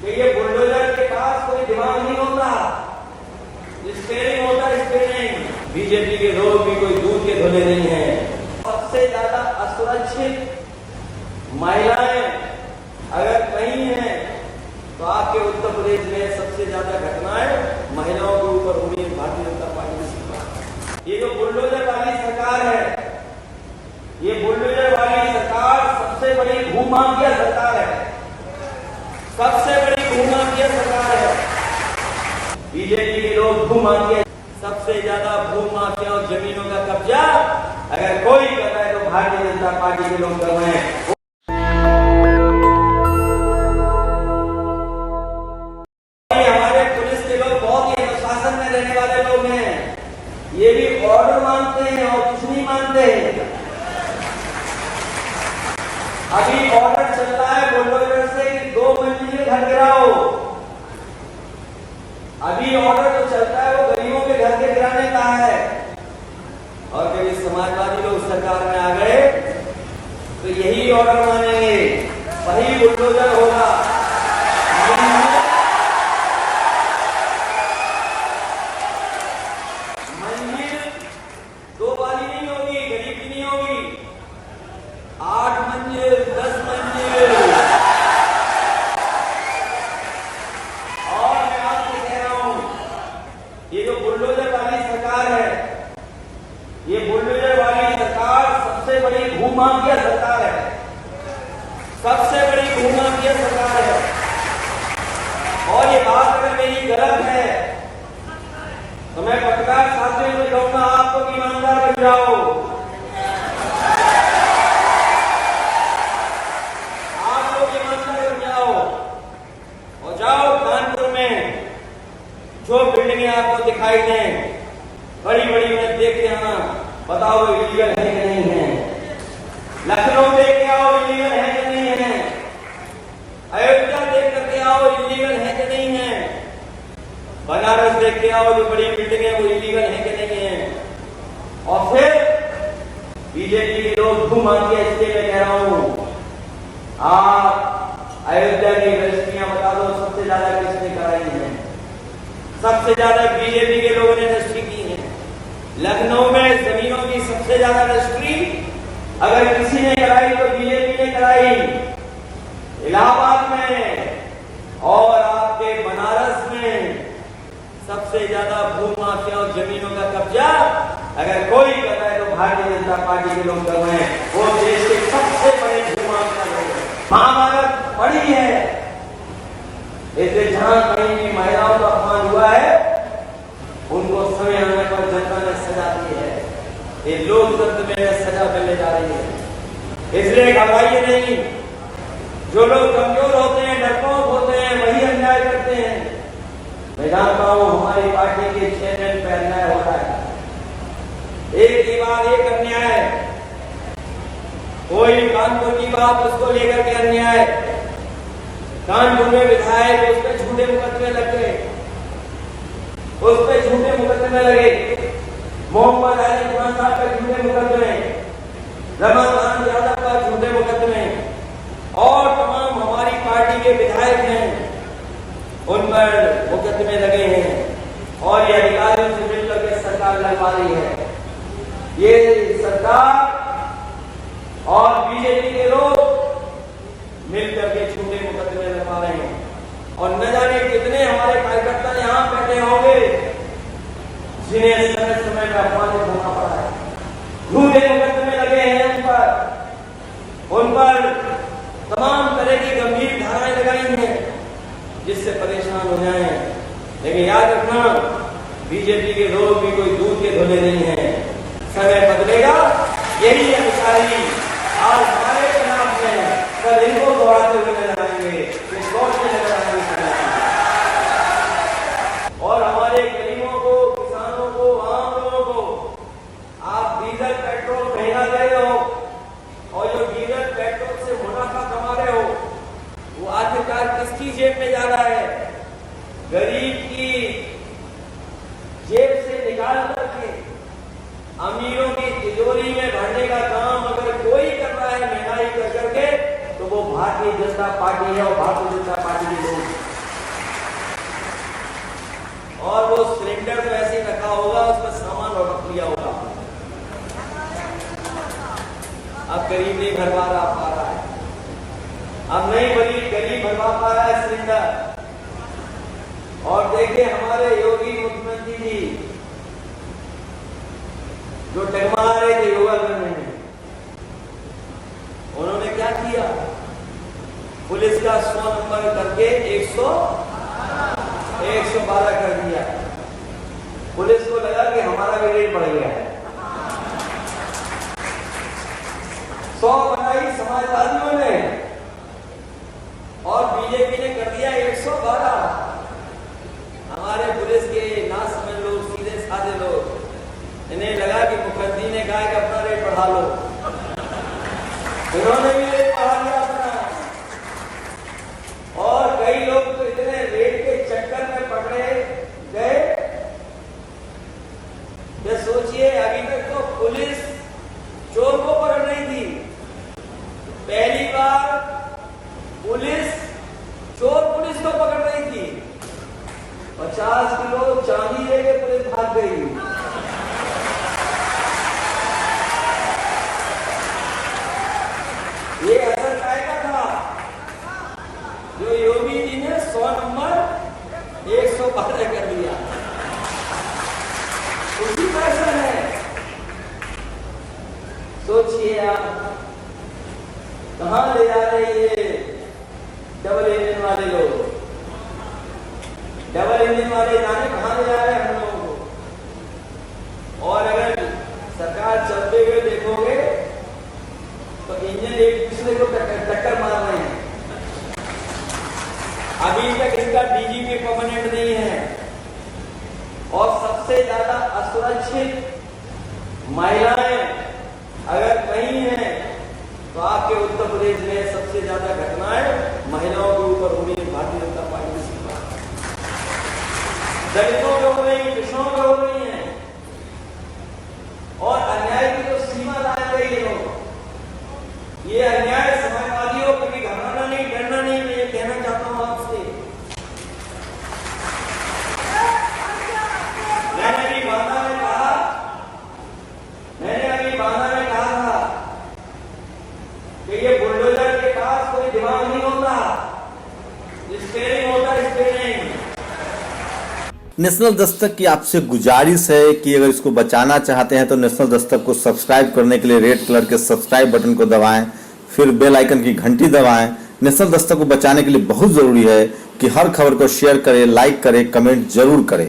कि ये बुलडोजर के पास कोई दिमाग नहीं होता, स्टीयरिंग होता स्टीयरिंग। बीजेपी के लोग भी कोई दूध के धुले नहीं है। सबसे ज्यादा असुरक्षित महिलाएं अगर कहीं हैं तो आपके उत्तर प्रदेश में सबसे ज्यादा घटनाएं महिलाओं के ऊपर हुई है भारतीय जनता पार्टी की सरकार। ये जो बुलडोजर वाली सरकार है, ये बुलडोजर वाली सरकार सबसे बड़ी भूमाफिया सरकार है, सबसे बड़ी भूमाफिया सरकार है। बीजेपी के लोग भूमाफिया, सबसे ज्यादा भूमाफिया और जमीनों का कब्जा अगर कोई कर रहा है तो भारतीय जनता पार्टी के लोग कर रहे हैं। हमारे पुलिस के लोग बहुत ही अनुशासन में रहने वाले लोग हैं, ये भी ऑर्डर मानते हैं और कुछ नहीं मानते हैं। अभी ऑर्डर चल रहा है बुलडोजर से कि 2 मंजिल घर गिराओ। अभी ऑर्डर जो चलता है वो गरीबों के घर के गिराने का है। और कभी समाजवादी लोग सरकार में आ गए तो यही ऑर्डर मानेंगे, वही बुलडोजर होगा। मंजिल 2 वाली नहीं होगी, गरीब की नहीं होगी, 8 मंजिल 10 मंजिल। और मैं आपको कह रहा हूं, ये जो बुलडोजर वाली सरकार है, ये बुलडोजर वाली सरकार सबसे बड़ी भूमाफिया सरकार है, सबसे बड़ी भूमाफिया सरकार है। और ये बात अगर मेरी गलत है तो मैं पत्रकार साथियों से कहूंगा, आपको ईमानदार बन जाओ, आप लोग ईमानदार बन जाओ और जाओ कानपुर में जो बिल्डिंगें आपको दिखाई दें बड़ी बड़ी, उन्हें देख के आना, बताओ इलीगल है कि नहीं है। लखनऊ देख के आओ इलीगल है कि नहीं है। अयोध्या देख करके आओ इलीगल है कि नहीं है। बनारस देख के आओ, जो बड़ी बिल्डिंग है वो इलीगल है कि नहीं है। और फिर बीजेपी के लोग भूमाफिया, इसलिए मैं कह रहा हूं, आप अयोध्या की रजिस्ट्रियां बता दो सबसे ज्यादा किसने कराई है। सबसे ज्यादा बीजेपी के लोगों ने रजिस्ट्री की है। लखनऊ में जमीनों की सबसे ज्यादा रजिस्ट्री अगर किसी ने कराई तो बीजेपी ने कराई। इलाहाबाद में और आपके बनारस में सबसे ज्यादा भूमाफिया और जमीनों का कब्जा अगर कोई कर रहा है तो भारतीय जनता पार्टी के लोग कर रहे हैं। वो देश के सबसे बड़े भूमाफिया लोग हैं। महाभारत पड़ी है, इसलिए जहां कहीं भी महिलाओं का अपमान हुआ है उनको समय आने पर जनता ने सजा दी है। ये लोकतंत्र में सजा मिलने जा रही है, इसलिए घबराइए नहीं। जो लोग कमजोर होते हैं, डरपोक होते हैं, वही अन्याय करते हैं। मैं जानता हूं हमारी पार्टी के चेयरमैन पर अन्याय हो रहा है, एक के बाद एक अन्याय। कोई कानपुर की बात उसको लेकर के अन्याय, कानपुर में विधायक उस पर झूठे मुकदमे लग गए, उस पर झूठे मुकदमे लगे। मोहम्मद अली खान साहब पर झूठे मुकदमे, रमाकांत यादव पर झूठे मुकदमे, और तमाम हमारी पार्टी के विधायक हैं उन पर मुकदमे लगे हैं। और ये अधिकारियों से मिलकर के सरकार लड़वा रही है। ये सरकार और बीजेपी के लोग मिलकर के झूठे मुकदमे लगा रहे हैं। और न जाने कितने हमारे कार्यकर्ता यहां बैठे होंगे जिन्हें समय समय पर अपमानित होना पड़ा है। झूठे मुकदमे लगे हैं उन पर तमाम तरह की गंभीर धाराएं लगाई हैं जिससे परेशान हो जाएं। लेकिन याद रखना, बीजेपी के लोग भी कोई दूध के धुले नहीं है। समय बदलेगा, यही अधिकारी आज हमारे खिलाफ हैं, कल इनको दौड़ाते हुए नजर आएंगे, नजर आएंगे। और हमारे गरीबों को, किसानों को, आम लोगों को आप डीजल पेट्रोल महंगा दे रहे हो, और जो डीजल पेट्रोल से मुनाफा कमा रहे हो वो आखिरकार किसकी जेब में जा रहा है? गरीब की जेब से निकाल करके अमीरों की तिजोरी में भरने का काम अगर कोई कर रहा है महंगाई कर करके, तो वो भारतीय जनता पार्टी है और भारतीय जनता पार्टी के लोग अंदर। और देखिए हमारे योगी मुख्यमंत्री जी जो डगमगा रहे थे योगा करने में, उन्होंने क्या किया? पुलिस का 100 नंबर करके 112 कर दिया। पुलिस को लगा कि हमारा भी रेट बढ़ गया है। 100 बनाई समाजवादियों ने और बीजेपी ने कर दिया 112। हमारे पुलिस के ना समझ लोग, सीधे साधे लोग, इन्हें लगा कि मुख्यमंत्री ने कहा कि अपना रेट बढ़ा लो, इन्होंने भी रेट बढ़ा दिया अपना। और कई लोग तो इतने रेट के चक्कर में पकड़े गए कि सोचिए अभी तक तो पुलिस चोर को पकड़ रही थी, पहली बार पुलिस चोर पुलिस को पकड़ रही थी। 50 किलो चांदी लेके पुलिस भाग गई। ये असर का था जो योगी जी ने 100 नंबर 112 कर दिया। उसी पैसा है। सोचिए आप कहां ले जा रहे ये डबल इंजन वाले लोग, डबल इंजन वाले जाने कहां ले जा रहे हैं हम लोगों को। और अगर सरकार चलते हुए देखोगे तो इंजन एक दूसरे को टक्कर मार रहे हैं। अभी तक इसका डीजीपी परमानेंट नहीं है। और सबसे ज्यादा असुरक्षित महिलाएं अगर कहीं हैं तो आपके उत्तर प्रदेश में सबसे ज्यादा घटनाएं महिलाओं के ऊपर हो रही है। भारतीय जनता पार्टी की बात, दलितों पे हो रही, कृष्णों पे हो रही है। और अन्याय की तो सीमा ला गई है। ये अन्याय समाजवादियों को भी घबराना नहीं, डरना नहीं। मैं ये कहना चाहता हूं आपसे, मैंने अभी बांदा में कहा था कि ये बुलडोजर के पास कोई दिमाग नहीं होता, स्टीयरिंग होता है, स्टीयरिंग। नेशनल दस्तक की आपसे गुजारिश है कि अगर इसको बचाना चाहते हैं तो नेशनल दस्तक को सब्सक्राइब करने के लिए रेड कलर के सब्सक्राइब बटन को दबाएं, फिर बेल आइकन की घंटी दबाएं। नेशनल दस्तक को बचाने के लिए बहुत जरूरी है कि हर खबर को शेयर करें, लाइक करें, कमेंट जरूर करें।